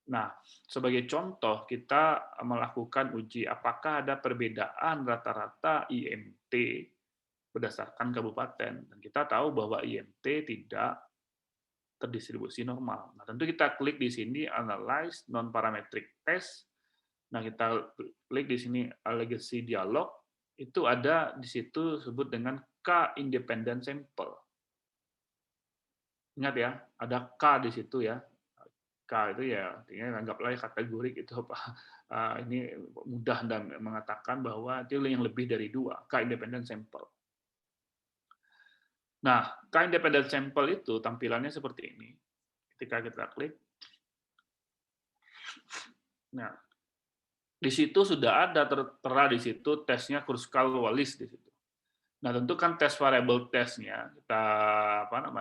Nah, sebagai contoh, kita melakukan uji apakah ada perbedaan rata-rata IMT berdasarkan kabupaten. Dan kita tahu bahwa IMT tidak terdistribusi normal. Nah, tentu kita klik di sini Analyze Non-Parametric Test. Nah, kita klik di sini Legacy Dialog. Itu ada di situ disebut dengan K-Independent Sample. Ingat ya, ada K di situ ya. K itu ya artinya anggaplah kategori gitu apa ini mudah dan mengatakan bahwa itu yang lebih dari 2 K independent sample. Nah, K independent sample itu tampilannya seperti ini. Ketika kita klik, nah di situ sudah ada tertera di situ tesnya Kruskal-Wallis di situ. Nah, tentu kan tes variable tesnya kita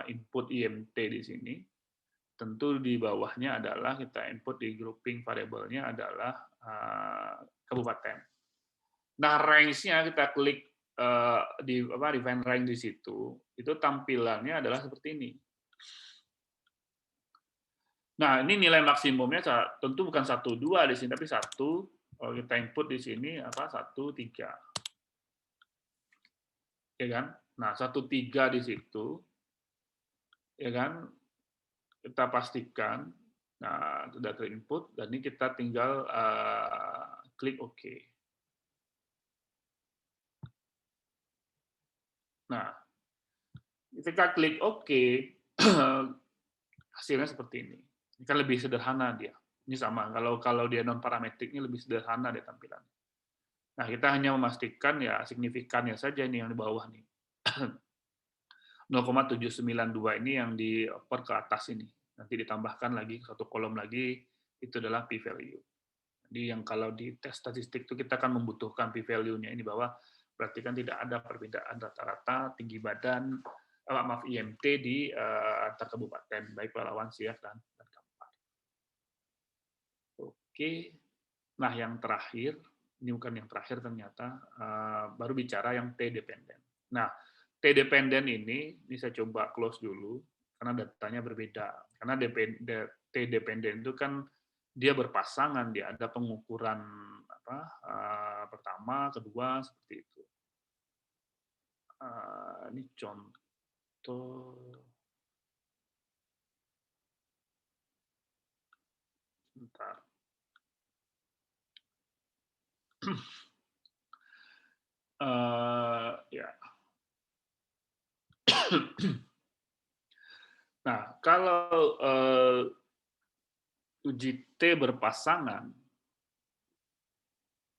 input IMT di sini. Tentu di bawahnya adalah kita input di grouping variabelnya adalah kabupaten. Nah, range-nya kita klik define range di situ, itu tampilannya adalah seperti ini. Nah, ini nilai maksimumnya tentu bukan 1, 2 di sini, tapi 1. Kalau kita input di sini 1, 3. Ya kan? Nah, 1, 3 di situ. Ya kan? Kita pastikan, nah sudah terinput, dan ini kita tinggal klik OK. Nah, ketika klik OK, hasilnya seperti ini. Ini kan lebih sederhana dia. Ini sama, kalau dia non parametriknya lebih sederhana dia tampilannya. Nah, kita hanya memastikan ya signifikannya saja ini yang di bawah nih. 0,792 ini yang dioper ke atas ini. Nanti ditambahkan lagi satu kolom lagi, itu adalah p-value. Jadi yang kalau di tes statistik itu kita akan membutuhkan p-value-nya ini bahwa berarti kan tidak ada perbedaan rata-rata tinggi badan, IMT di antar kabupaten, baik Pelalawan, Siak, dan Kampar. Oke, nah yang terakhir, ini bukan yang terakhir ternyata, baru bicara yang T-dependent. Nah, T-dependent ini saya coba close dulu, karena datanya berbeda. Karena T-dependent itu kan dia berpasangan, dia ada pengukuran pertama, kedua, seperti itu. Ini contoh. Sebentar. Ya. Nah, kalau uji T berpasangan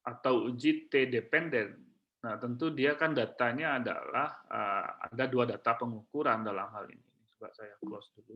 atau uji T dependen, nah tentu dia kan datanya adalah ada 2 data pengukuran dalam hal ini. Coba saya close dulu.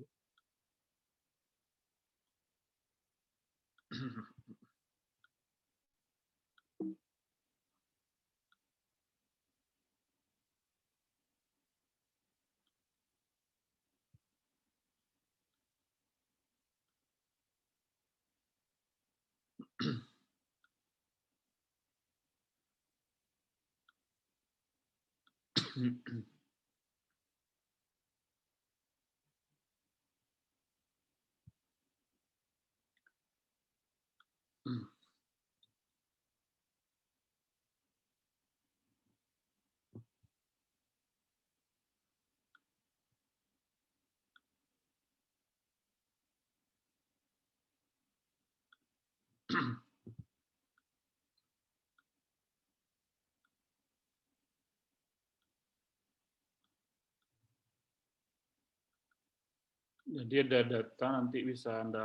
Jadi ada data nanti bisa Anda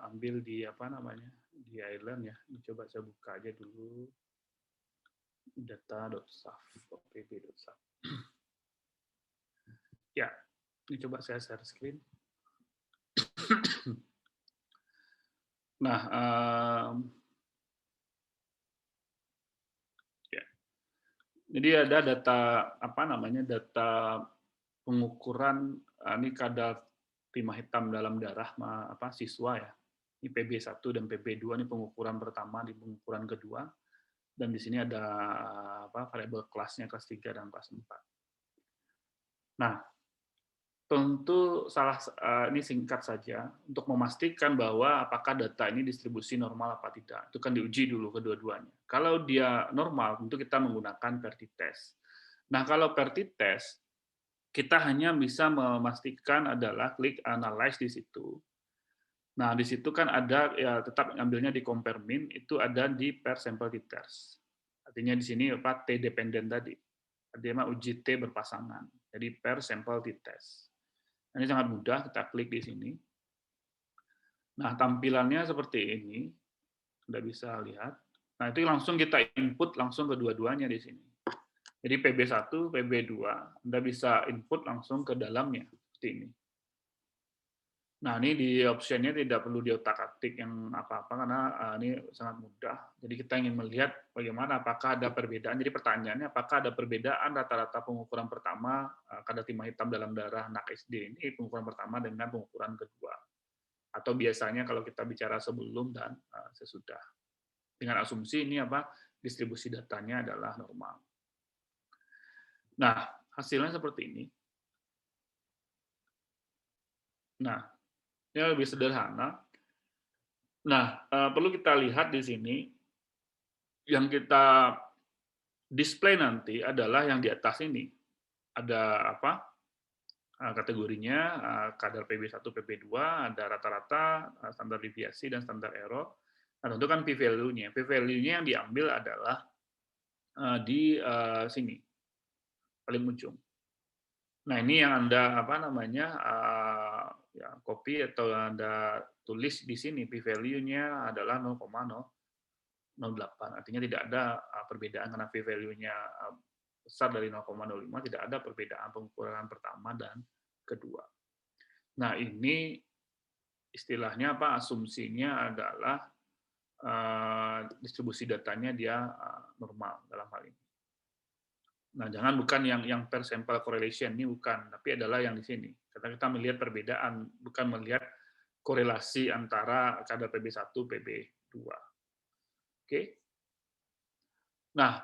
ambil di di Island ya. Coba saya buka aja dulu. data.saf, pb.saf. Ya, ini coba saya share screen. Nah, ya. Jadi ada data apa namanya data pengukuran ini kadar timah hitam dalam darah siswa ya. Ini PB1 dan PB2 ini pengukuran pertama, di pengukuran kedua, dan di sini ada variabel kelasnya kelas 3 dan kelas 4. Nah, tentu ini singkat saja untuk memastikan bahwa apakah data ini distribusi normal apa tidak. Itu kan diuji dulu kedua-duanya. Kalau dia normal, tentu kita menggunakan PERTI-test. Nah, kalau PERTI-test, kita hanya bisa memastikan adalah klik analyze di situ. Nah, di situ kan ada ya tetap ngambilnya di compare min, itu ada di per sample titers. Artinya di sini T dependent tadi. Artinya uji T berpasangan. Jadi per sample titers. Ini sangat mudah, kita klik di sini. Nah, tampilannya seperti ini. Anda bisa lihat. Nah, itu langsung kita input langsung kedua-duanya di sini. Jadi PB1, PB2, Anda bisa input langsung ke dalamnya, seperti ini. Nah, ini di optionnya tidak perlu diotak-atik yang apa-apa, karena ini sangat mudah. Jadi kita ingin melihat bagaimana, apakah ada perbedaan. Jadi pertanyaannya, apakah ada perbedaan rata-rata pengukuran pertama, kadar timah hitam dalam darah anak SD ini, pengukuran pertama dengan pengukuran kedua. Atau biasanya kalau kita bicara sebelum dan sesudah. Dengan asumsi ini distribusi datanya adalah normal. Nah, hasilnya seperti ini. Nah, ini lebih sederhana. Nah, perlu kita lihat di sini, yang kita display nanti adalah yang di atas ini. Ada kategorinya, kadar PB1, PB2, ada rata-rata, standar deviasi, dan standar error. Nah, tentu kan p-value-nya. P-value-nya yang diambil adalah di sini, paling ujung. Nah, ini yang Anda copy atau Anda tulis di sini, p-value-nya adalah 0,008. Artinya tidak ada perbedaan karena p-value-nya besar dari 0,05, tidak ada perbedaan pengukuran pertama dan kedua. Nah, ini istilahnya asumsinya adalah distribusi datanya dia normal dalam hal ini. Nah, bukan yang per sample correlation, ini bukan, tapi adalah yang di sini. Karena kita melihat perbedaan, bukan melihat korelasi antara kadar PB1, PB2. Oke. Nah,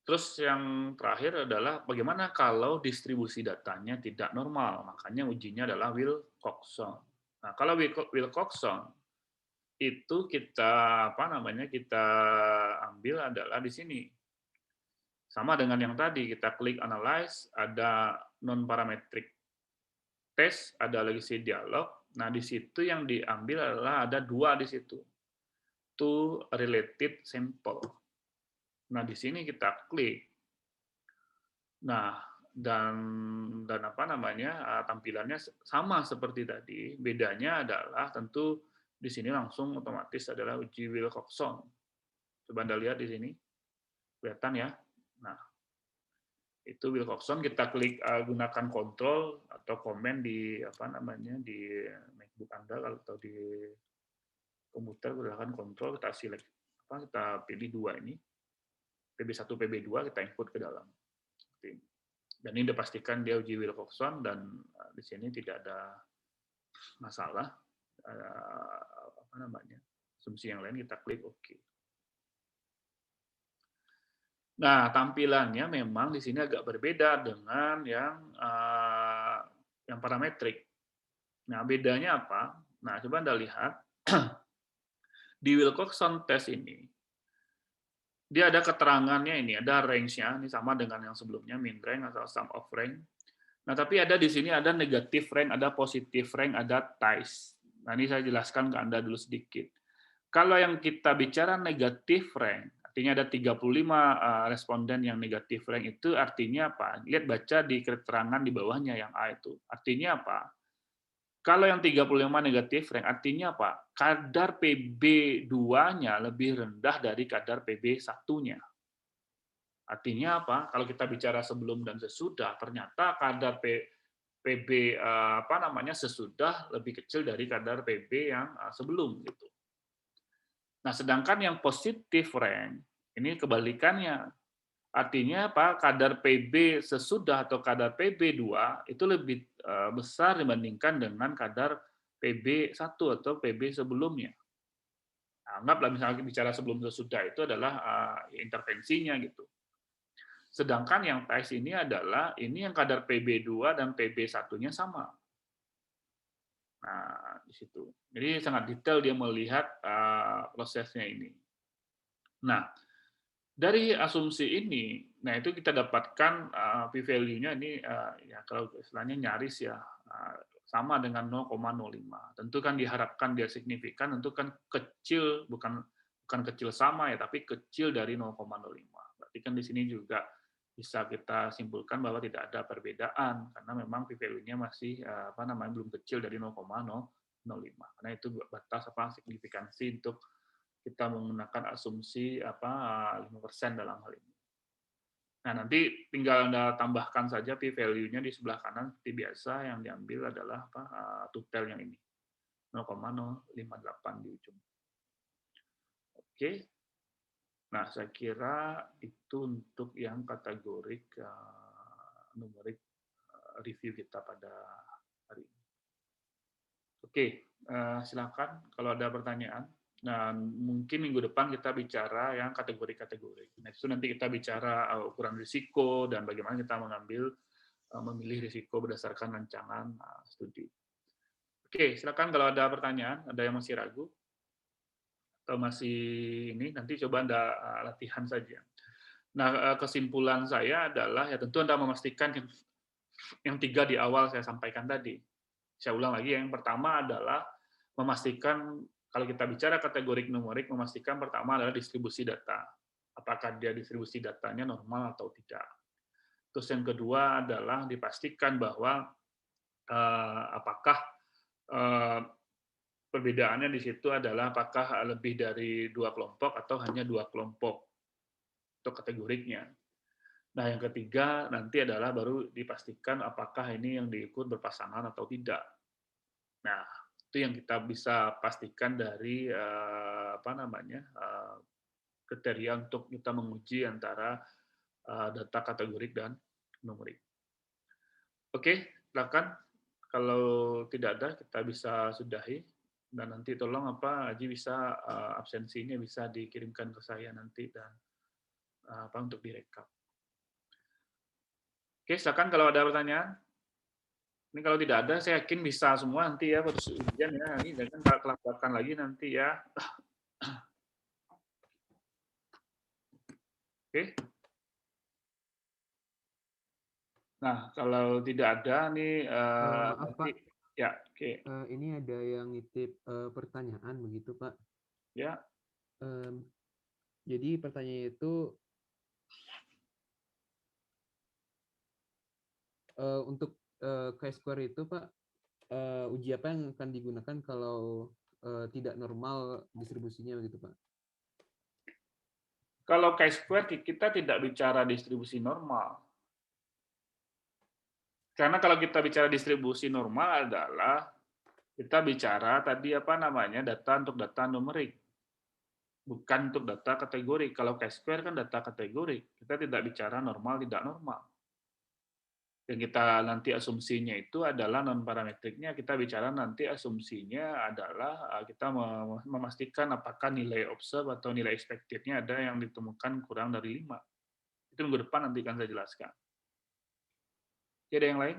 terus yang terakhir adalah bagaimana kalau distribusi datanya tidak normal. Makanya ujinya adalah Wilcoxon. Nah, kalau Wilcoxon itu kita kita ambil adalah di sini. Sama dengan yang tadi, kita klik analyze, ada non parametric test, ada legacy dialog. Nah, di situ yang diambil adalah ada dua di situ. To related sample. Nah, di sini kita klik. Nah, dan tampilannya sama seperti tadi. Bedanya adalah tentu di sini langsung otomatis adalah uji Wilcoxon. Coba Anda lihat di sini. Kelihatan ya. Nah, itu Wilcoxon, kita klik gunakan kontrol atau komen di di MacBook Anda atau di komputer, gunakan kontrol, kita select kita pilih dua ini. PB1, PB2 kita input ke dalam. Dan ini dipastikan dia uji Wilcoxon, dan di sini tidak ada masalah. Asumsi yang lain kita klik OK. Nah, tampilannya memang di sini agak berbeda dengan yang parametrik. Nah, bedanya apa? Nah, coba Anda lihat di Wilcoxon test ini. Dia ada keterangannya ini, ada range-nya, ini sama dengan yang sebelumnya, min rank atau sum of rank. Nah, tapi ada di sini ada negatif rank, ada positif rank, ada ties. Nah, ini saya jelaskan ke Anda dulu sedikit. Kalau yang kita bicara negatif rank, artinya ada 35 responden yang negatif rank, itu artinya apa? Lihat, baca di keterangan di bawahnya yang A itu. Artinya apa? Kalau yang 35 negatif rank, artinya apa? Kadar PB2-nya lebih rendah dari kadar PB1-nya. Artinya apa? Kalau kita bicara sebelum dan sesudah, ternyata kadar PB sesudah lebih kecil dari kadar PB yang sebelum gitu. Nah, sedangkan yang positif rank ini kebalikannya. Artinya apa? Kadar PB sesudah atau kadar PB2 itu lebih besar dibandingkan dengan kadar PB1 atau PB sebelumnya. Anggaplah misalnya bicara sebelum sesudah itu adalah intervensinya gitu. Sedangkan yang tes ini adalah ini yang kadar PB2 dan PB1-nya sama. Nah, di situ. Jadi sangat detail dia melihat prosesnya ini. Nah, dari asumsi ini, nah itu kita dapatkan p-value-nya ini ya kalau istilahnya nyaris ya sama dengan 0,05. Tentu kan diharapkan dia signifikan, tentu kan kecil bukan kecil sama ya, tapi kecil dari 0,05. Berarti kan di sini juga bisa kita simpulkan bahwa tidak ada perbedaan karena memang p-value-nya masih belum kecil dari 0,05. Karena itu batas signifikansi untuk kita menggunakan asumsi 5% dalam hal ini. Nah, nanti tinggal Anda tambahkan saja p-value-nya di sebelah kanan seperti biasa, yang diambil adalah tutel yang ini, 0,058 di ujung. Oke. Nah, saya kira itu untuk yang kategorik numerik review kita pada hari ini. Oke, silakan kalau ada pertanyaan. Nah, mungkin minggu depan kita bicara yang kategori-kategori. Nah, itu nanti kita bicara ukuran risiko dan bagaimana kita memilih risiko berdasarkan rancangan studi. Oke, silakan kalau ada pertanyaan, ada yang masih ragu atau masih ini, nanti coba Anda latihan saja. Nah, kesimpulan saya adalah ya tentu Anda memastikan yang 3 di awal saya sampaikan tadi. Saya ulang lagi, yang pertama adalah memastikan kalau kita bicara kategorik numerik, memastikan pertama adalah distribusi data. Apakah dia distribusi datanya normal atau tidak. Terus yang kedua adalah dipastikan bahwa apakah perbedaannya di situ adalah apakah lebih dari 2 kelompok atau hanya 2 kelompok untuk kategoriknya. Nah, yang ketiga nanti adalah baru dipastikan apakah ini yang diikut berpasangan atau tidak. Nah, itu yang kita bisa pastikan dari kriteria untuk kita menguji antara data kategorik dan numerik. Oke, silakan. Kalau tidak ada, kita bisa sudahi. Dan nanti tolong Haji bisa absensinya bisa dikirimkan ke saya nanti dan untuk direkap. Oke, silakan kalau ada pertanyaan. Ini kalau tidak ada, saya yakin bisa semua nanti ya, terus ujian ya. Ini jangan kelabakan lagi nanti ya. Oke. Nah, kalau tidak ada nih Maaf nanti Pak, ya, oke. ini ada yang nitip pertanyaan begitu Pak. Ya. Jadi pertanyaannya itu untuk chi-square itu Pak, uji apa yang akan digunakan kalau tidak normal distribusinya begitu Pak? Kalau chi-square kita tidak bicara distribusi normal. Karena kalau kita bicara distribusi normal adalah kita bicara tadi data untuk data numerik. Bukan untuk data kategori. Kalau chi-square kan data kategori. Kita tidak bicara normal, tidak normal. Yang kita nanti asumsinya itu adalah non-parametriknya, kita bicara nanti asumsinya adalah kita memastikan apakah nilai observe atau nilai expected-nya ada yang ditemukan kurang dari 5. Itu minggu depan nanti akan saya jelaskan. Jadi ada yang lain?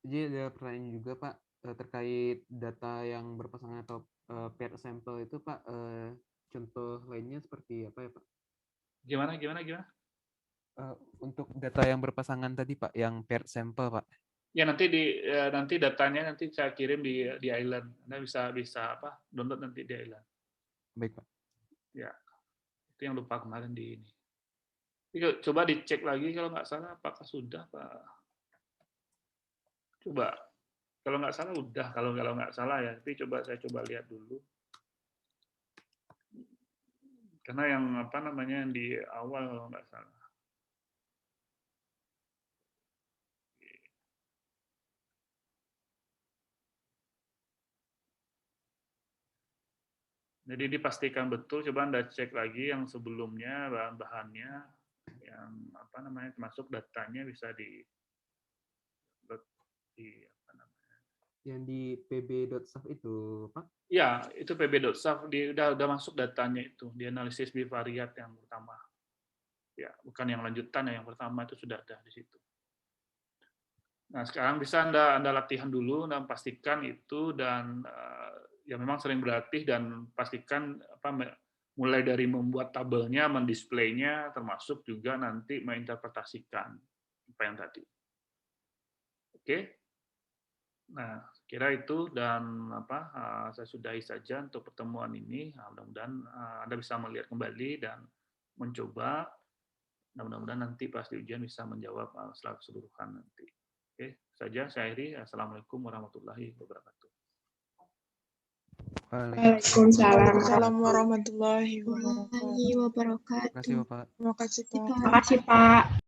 Jadi ada pertanyaan juga Pak, terkait data yang berpasangan atau paired sample itu Pak, contoh lainnya seperti apa ya Pak? Gimana? Untuk data yang berpasangan tadi Pak, yang paired sample Pak. Ya nanti datanya nanti saya kirim di Island. Anda bisa download nanti di Island. Baik Pak. Ya, itu yang lupa kemarin di ini. Coba dicek lagi kalau nggak salah apakah sudah Pak. Coba kalau nggak salah udah, kalau nggak salah ya. Tapi saya coba lihat dulu. Karena yang apa namanya yang di awal kalau nggak salah. Jadi dipastikan betul, coba Anda cek lagi yang sebelumnya bahan-bahannya, yang apa namanya termasuk datanya bisa di apa namanya. Yang di pb.saf itu, Pak? Ya, itu pb.saf udah masuk datanya itu, di analisis bivariat yang pertama. Ya, bukan yang lanjutan ya, yang pertama itu sudah ada di situ. Nah, sekarang bisa Anda latihan dulu dan pastikan itu dan ya memang sering berlatih dan pastikan mulai dari membuat tabelnya, mendisplaynya, termasuk juga nanti menginterpretasikan apa yang tadi. Oke? Nah, kira itu dan saya sudahi saja untuk pertemuan ini. Mudah-mudahan Anda bisa melihat kembali dan mencoba. Mudah-mudahan nanti pas di ujian bisa menjawab secara keseluruhan nanti. Oke, saja saya akhiri. Assalamualaikum warahmatullahi wabarakatuh. Waalaikumsalam warahmatullahi wabarakatuh. Terima kasih, Bapak. Terima kasih, Pak. Terima kasih, Pak.